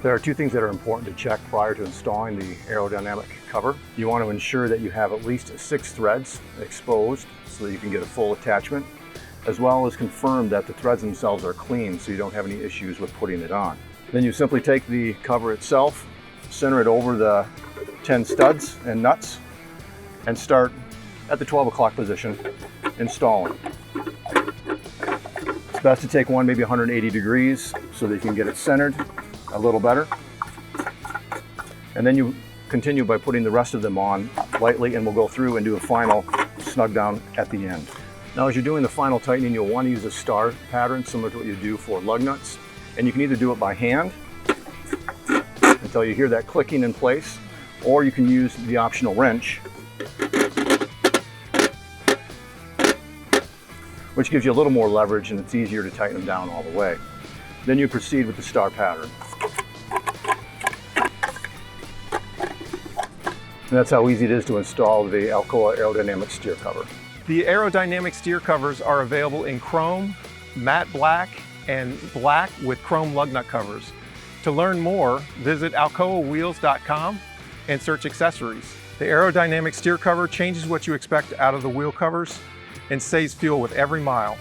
There are two things that are important to check prior to installing the aerodynamic cover. You want to ensure that you have at least 6 threads exposed so that you can get a full attachment, as well as confirm that the threads themselves are clean so you don't have any issues with putting it on. Then you simply take the cover itself, center it over the 10 studs and nuts, and start at the 12 o'clock position installing. It's best to take one maybe 180 degrees so that you can get it centered a little better. And then you continue by putting the rest of them on lightly, and we'll go through and do a final snug down at the end. Now, as you're doing the final tightening, you'll want to use a star pattern similar to what you do for lug nuts. And you can either do it by hand until you hear that clicking in place, or you can use the optional wrench, which gives you a little more leverage and it's easier to tighten them down all the way. Then you proceed with the star pattern. And that's how easy it is to install the Alcoa Aerodynamic Steer Cover. The aerodynamic steer covers are available in chrome, matte black, and black with chrome lug nut covers. To learn more, visit alcoawheels.com and search accessories. The aerodynamic steer cover changes what you expect out of the wheel covers and saves fuel with every mile.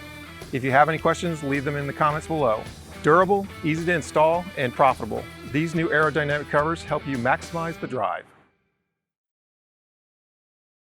If you have any questions, leave them in the comments below. Durable, easy to install, and profitable. These new aerodynamic covers help you maximize the drive.